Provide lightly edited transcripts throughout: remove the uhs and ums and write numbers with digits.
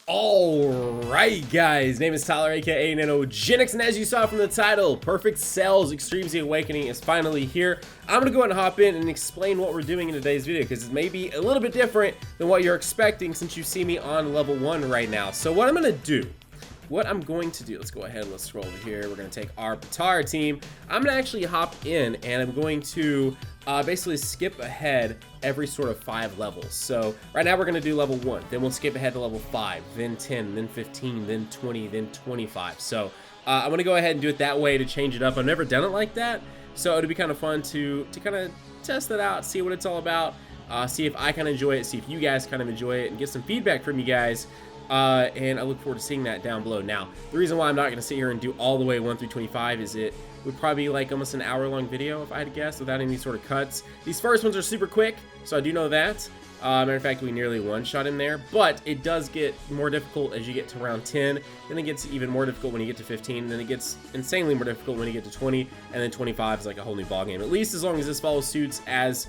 Alright guys, name is Tyler aka Nanogenix, and as you saw from the title, Perfect Cell's Extreme Z Awakening is finally here. I'm going to go ahead and hop in and explain what we're doing in today's video because it may be a little bit different than what you're expecting since you see me on level 1 right now. So what I'm going to do, let's go ahead and let's scroll over here. We're going to take our Patara team. I'm going to actually hop in and I'm going to basically skip ahead every sort of 5 levels. So right now we're going to do level 1, then we'll skip ahead to level 5, then 10, then 15, then 20, then 25. So I'm going to go ahead and do it that way to change it up. I've never done it like that, so it'll be kind of fun to kind of test it out, see what it's all about, see if I kind of enjoy it, see if you guys kind of enjoy it, and get some feedback from you guys. And I look forward to seeing that down below. Now, the reason why I'm not going to sit here and do all the way 1 through 25 is it would probably be like almost an hour-long video if I had to guess, without any sort of cuts. These first ones are super quick, so I do know that. Matter of fact, we nearly one-shot in there, but it does get more difficult as you get to round 10. Then it gets even more difficult when you get to 15. And then it gets insanely more difficult when you get to 20, and then 25 is like a whole new ballgame. At least as long as this follows suits as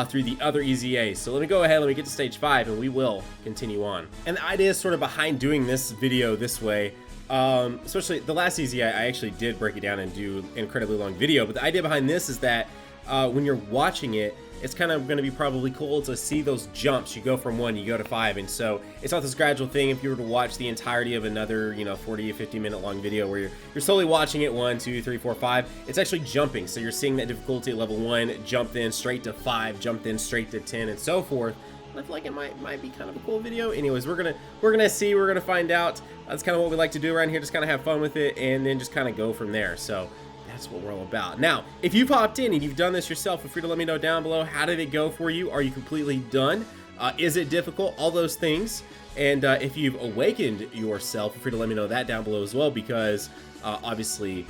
through the other EZAs. So let me go ahead, let me get to stage 5, and we will continue on. And the idea is sort of behind doing this video this way, especially the last EZA, I actually did break it down and do an incredibly long video, but the idea behind this is that when you're watching it, it's kind of going to be probably cool to see those jumps. You go from 1, you go to 5, and so it's not this gradual thing. If you were to watch the entirety of another, 40 or 50 minute long video where you're slowly watching it 1, 2, 3, 4, 5, it's actually jumping. So you're seeing that difficulty at level 1, jump then straight to 5, jump then straight to 10, and so forth. I feel like it might be kind of a cool video. Anyways, we're gonna find out. That's kind of what we like to do around here, just kind of have fun with it, and then just kind of go from there. So that's what we're all about. Now, if you've hopped in and you've done this yourself, feel free to let me know down below. How did it go for you? Are you completely done? Is it difficult? All those things. And if you've awakened yourself, feel free to let me know that down below as well, because obviously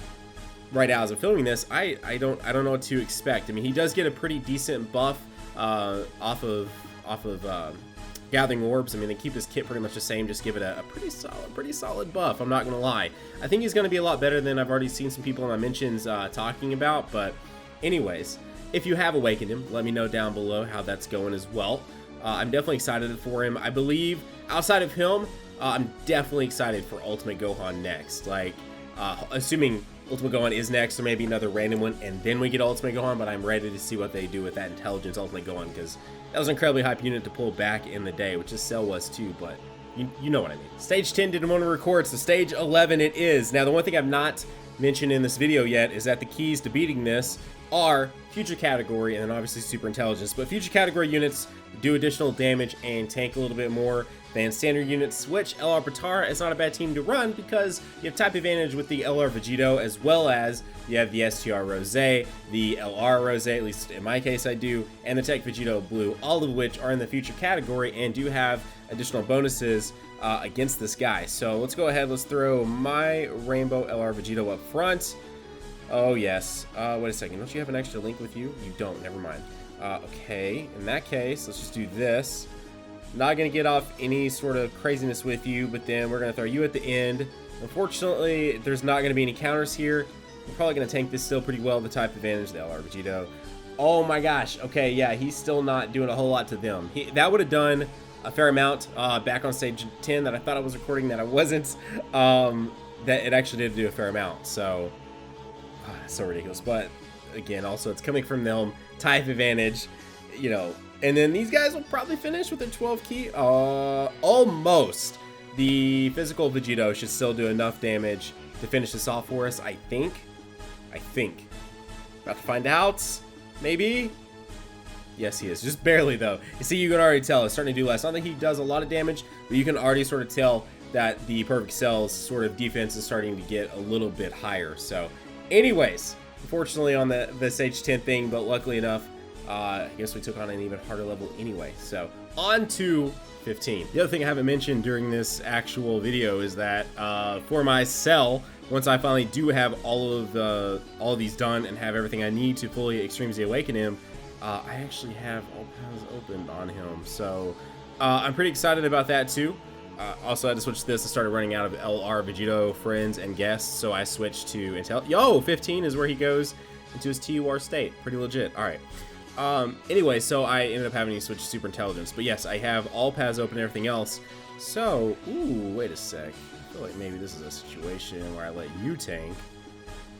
right now as I'm filming this, I don't know what to expect. I mean, he does get a pretty decent buff off of gathering orbs. I mean, they keep his kit pretty much the same, just give it a pretty solid buff. I'm not gonna lie. I think he's gonna be a lot better than I've already seen some people in my mentions talking about. But anyways, if you have awakened him, let me know down below how that's going as well. I'm definitely excited for him. I believe outside of him, I'm definitely excited for Ultimate Gohan next. Like, assuming Ultimate Gohan is next, or maybe another random one, and then we get Ultimate Gohan, but I'm ready to see what they do with that Intelligence Ultimate Gohan, because that was an incredibly hype unit to pull back in the day, which this Cell was too, but you know what I mean. Stage 10 didn't want to record, so stage 11 it is. Now, the one thing I've not mentioned in this video yet is that the keys to beating this are future category and then obviously super intelligence, but future category units do additional damage and tank a little bit more than standard units, which LR Patara is not a bad team to run because you have type advantage with the LR Vegito, as well as you have the STR Rose, the LR Rose, at least in my case I do, and the Tech Vegito Blue, all of which are in the future category and do have additional bonuses against this guy. So let's go ahead, let's throw my Rainbow LR Vegito up front. Oh yes, wait a second, don't you have an extra link with you? You don't, never mind. Okay, in that case, let's just do this. Not going to get off any sort of craziness with you, but then we're going to throw you at the end. Unfortunately, there's not going to be any counters here. We're probably going to tank this still pretty well, the type advantage, the LR Vegito. Oh my gosh, okay, yeah, he's still not doing a whole lot to them. That would have done a fair amount back on stage 10 that I thought I was recording that I wasn't. That it actually did do a fair amount, so it's so ridiculous. But again, also it's coming from them, type advantage, and then these guys will probably finish with a 12 key. Almost. The physical Vegito should still do enough damage to finish this off for us, I think. About to find out. Maybe. Yes, he is. Just barely, though. You see, you can already tell it's starting to do less. Not that he does a lot of damage, but you can already sort of tell that the Perfect Cell's sort of defense is starting to get a little bit higher. So, anyways, unfortunately on the stage 10 thing, but luckily enough, I guess we took on an even harder level anyway. So on to 15. The other thing I haven't mentioned during this actual video is that for my Cell, once I finally do have all of these done and have everything I need to fully Extreme Z Awaken him, I actually have all paths opened on him. So I'm pretty excited about that too. Also, I had to switch this. I started running out of LR Vegito friends and guests, so I switched to Intel. Yo, 15 is where he goes into his TUR state. Pretty legit. All right. Anyway, so I ended up having to switch to Super Intelligence. But yes, I have all paths open and everything else. So, ooh, wait a sec. I feel like maybe this is a situation where I let you tank.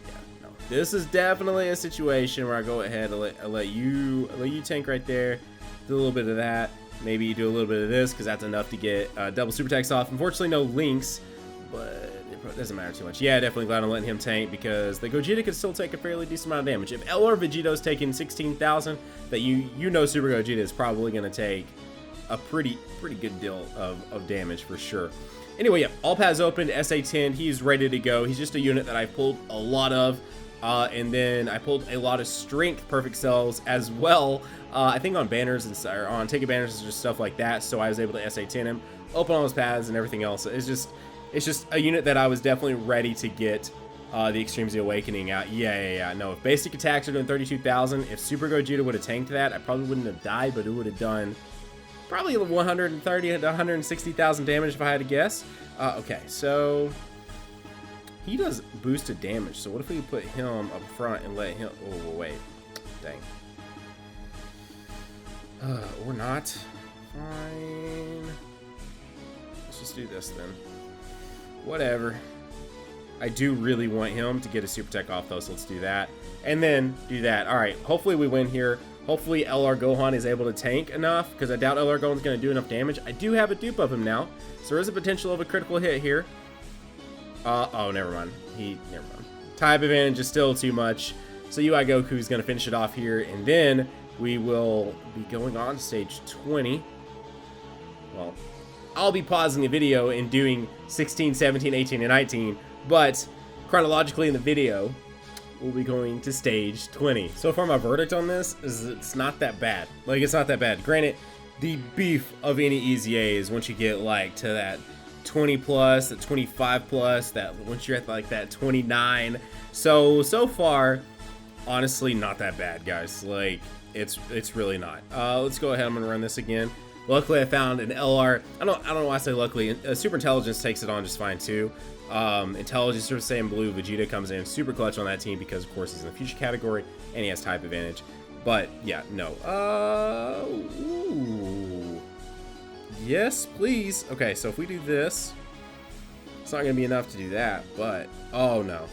Yeah, no. This is definitely a situation where I go ahead and let you tank right there. Do a little bit of that. Maybe you do a little bit of this, because that's enough to get double super attacks off. Unfortunately, no links, but it doesn't matter too much. Yeah, definitely glad I'm letting him tank, because the Gogeta could still take a fairly decent amount of damage. If LR Vegeto's taking 16,000, that you know Super Gogeta is probably going to take a pretty good deal of damage for sure. Anyway, yeah, all paths open, SA10, he's ready to go. He's just a unit that I pulled a lot of, and then I pulled a lot of strength perfect cells as well. I think on banners and on ticket banners and just stuff like that. So I was able to SA10 him, open all his paths and everything else. It's just a unit that I was definitely ready to get the Extreme Z Awakening out. Yeah. No, if basic attacks are doing 32,000, if Super Gogeta would have tanked that, I probably wouldn't have died, but it would have done probably 130 to 160,000 damage if I had to guess. Okay, so he does boosted damage. So what if we put him up front and let him? Oh wait, dang. Or not. Fine. Let's just do this then. Whatever. I do really want him to get a super tech off though, so let's do that. And then do that. Alright, hopefully we win here. Hopefully LR Gohan is able to tank enough, because I doubt LR Gohan's going to do enough damage. I do have a dupe of him now, so there is a potential of a critical hit here. Oh, never mind. Never mind. Type advantage is still too much. So UI Goku's going to finish it off here, and then we will be going on to stage 20. Well, I'll be pausing the video and doing 16, 17, 18, and 19, but chronologically in the video, we'll be going to stage 20. So far, my verdict on this is it's not that bad. Like, it's not that bad. Granted, the beef of any EZA is once you get, like, to that 20 plus, that 25 plus, that once you're at, like, that 29. So far, honestly, not that bad, guys. Like, it's really not. Let's go ahead. I'm gonna run this again. Luckily, I found an LR. I don't know why I say luckily. Super Intelligence takes it on just fine too. Intelligence, Super Saiyan Blue, Vegeta comes in super clutch on that team because of course he's in the future category and he has type advantage. But yeah, no. Ooh. Yes, please. Okay, so if we do this, it's not gonna be enough to do that. But oh no.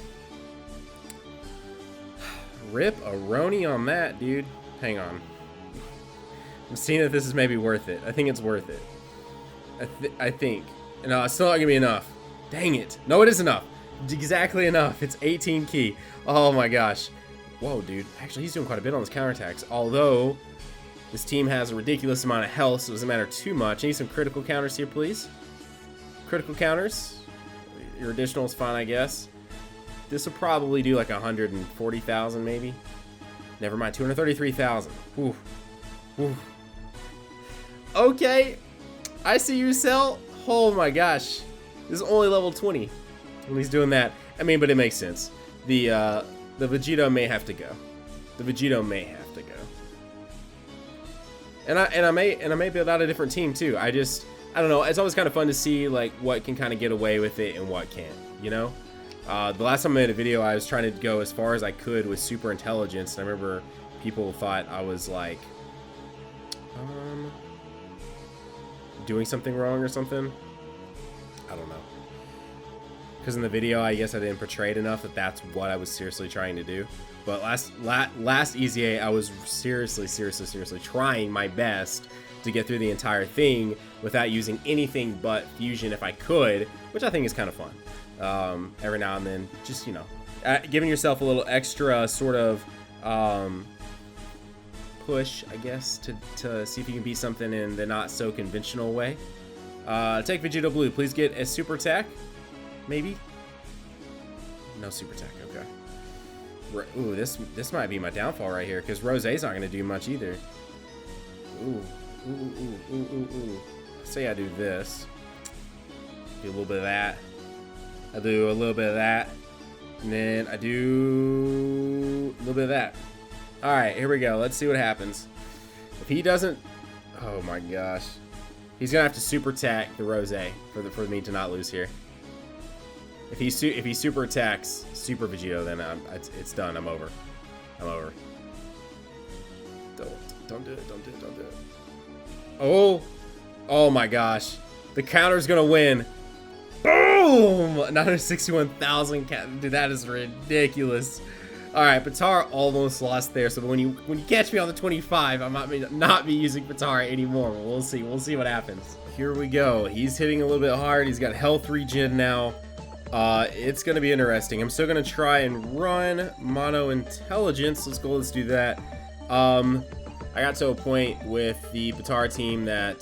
Rip a Roni on that, dude. Hang on. I'm seeing if this is maybe worth it. I think it's worth it. I think. No, it's still not gonna be enough. Dang it. No, it is enough. It's exactly enough. It's 18 key. Oh my gosh. Whoa, dude. Actually, he's doing quite a bit on his counterattacks. Although, this team has a ridiculous amount of health, so it doesn't matter too much. I need some critical counters here, please. Critical counters. Your additional is fine, I guess. This will probably do like 140,000 maybe. Never mind, 233,000. Ooh. Ooh. Okay. I see you, Cell. Oh my gosh. This is only level 20 when he's doing that. I mean, but it makes sense. The Vegito may have to go. The Vegito may have to go. And I may build out a different team too. I don't know. It's always kind of fun to see like what can kind of get away with it and what can't, you know? The last time I made a video, I was trying to go as far as I could with Super Intelligence. And I remember people thought I was like doing something wrong or something. I don't know. Because in the video, I guess I didn't portray it enough that that's what I was seriously trying to do. But last EZA, I was seriously trying my best to get through the entire thing without using anything but fusion if I could, which I think is kind of fun. Every now and then, just, you know, giving yourself a little extra sort of push, I guess, to see if you can beat something in the not so conventional way. Take Vegito Blue. Please get a super attack. Maybe. No super attack. Okay. Ooh, this might be my downfall right here because Rosé's not gonna do much either. Ooh. Say I do this. Do a little bit of that. I do a little bit of that. And then I do a little bit of that. Alright, here we go. Let's see what happens. If he doesn't... Oh my gosh. He's going to have to super attack the Rosé for me to not lose here. If he super attacks Super Vegito, then it's done. I'm over. Don't do it. Don't do it. Don't do it. Oh. Oh my gosh. The counter's gonna win. Boom! 961,000. Dude, that is ridiculous. All right, Patara almost lost there. So when you catch me on the 25, I might not be using Patara anymore. We'll see. We'll see what happens. Here we go. He's hitting a little bit hard. He's got health regen now. It's gonna be interesting. I'm still gonna try and run Mono Intelligence. Let's go. Let's do that. I got to a point with the Patara team that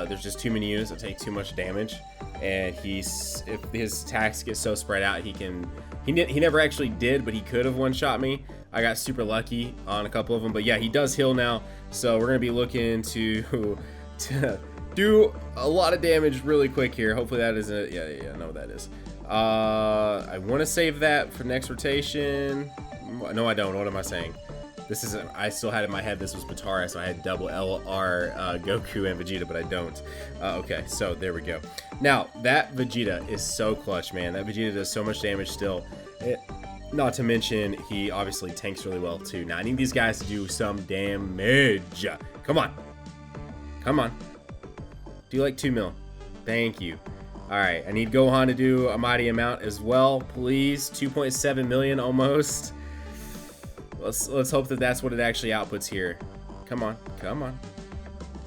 there's just too many units that take too much damage, and if his attacks get so spread out, he never actually did, but he could have one-shot me. I got super lucky on a couple of them, but yeah, he does heal now, so we're gonna be looking to do a lot of damage really quick here. Hopefully that isn't. Yeah, I know what that is. I want to save that for next rotation. No, I don't. What am I saying? This isn't. I still had in my head this was Patara, so I had double LR Goku and Vegeta, but I don't. Okay, so there we go. Now that Vegeta is so clutch, man. That Vegeta does so much damage still. Not to mention he obviously tanks really well too. Now I need these guys to do some damage. Come on, come on. Do like 2 mil. Thank you. All right, I need Gohan to do a mighty amount as well, please. 2.7 million almost. Let's hope that that's what it actually outputs here. Come on, come on.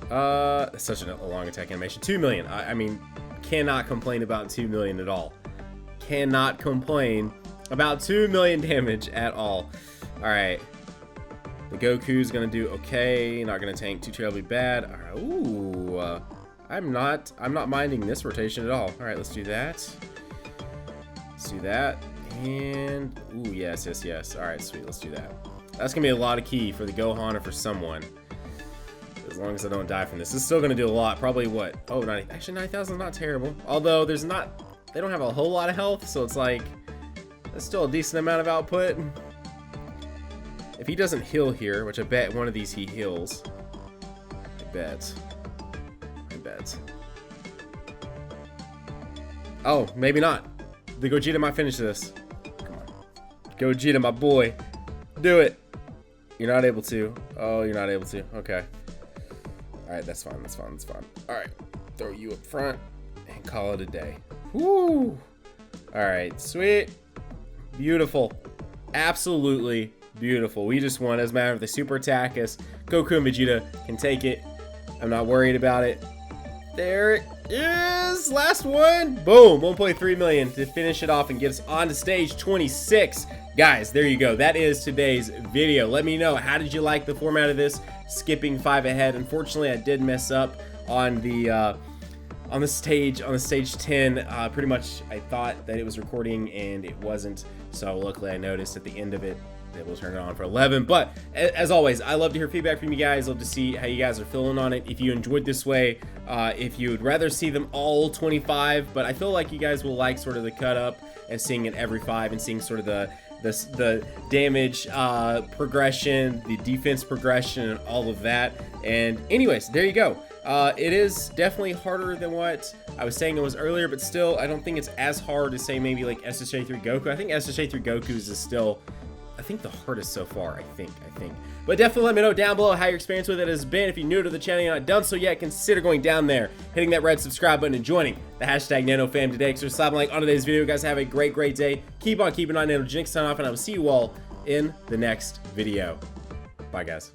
That's such a long attack animation. 2 million. I mean, cannot complain about 2 million at all. Cannot complain about 2 million damage at all. All right. The Goku's gonna do okay. Not gonna tank too terribly bad. All right. Ooh. I'm not minding this rotation at all. All right, let's do that. Let's do that. And, ooh, yes. All right, sweet, let's do that. That's gonna be a lot of key for the Gohan or for someone. As long as I don't die from this. This is still gonna do a lot. Probably what? Oh, actually 9,000 is not terrible. Although they don't have a whole lot of health, so it's like, that's still a decent amount of output. If he doesn't heal here, which I bet one of these he heals. I bet. Oh, maybe not. The Gogeta might finish this. Come on. Gogeta, my boy. Do it. You're not able to. Oh, you're not able to. Okay. Alright, that's fine. Alright. Throw you up front and call it a day. Woo! Alright, sweet. Beautiful. Absolutely beautiful. We just won. As a matter of the super attack, as Goku and Vegeta can take it. I'm not worried about it. There it is. Last one. Boom. 1.3 million to finish it off and get us on to stage 26. Guys, there you go. That is today's video. Let me know, how did you like the format of this? Skipping 5 ahead. Unfortunately, I did mess up on the stage 10. Pretty much I thought that it was recording and it wasn't. So luckily I noticed at the end of it, we'll turn it on for 11. But as always, I love to hear feedback from you guys. Love to see how you guys are feeling on it. If you enjoyed this way, if you would rather see them all 25, but I feel like you guys will like sort of the cut up and seeing it every 5 and seeing sort of the damage progression, the defense progression, and all of that. And anyways, there you go. It is definitely harder than what I was saying it was earlier, but still, I don't think it's as hard to say maybe like SSJ3 Goku. I think SSJ3 Goku's is still, I think, the hardest so far, I think. But definitely let me know down below how your experience with it has been. If you're new to the channel and you're not done so yet, consider going down there, hitting that red subscribe button, and joining the hashtag NanoFam today. So slap a like on today's video. Guys, have a great day. Keep on keeping on. Nanogenix sign off, and I will see you all in the next video. Bye, guys.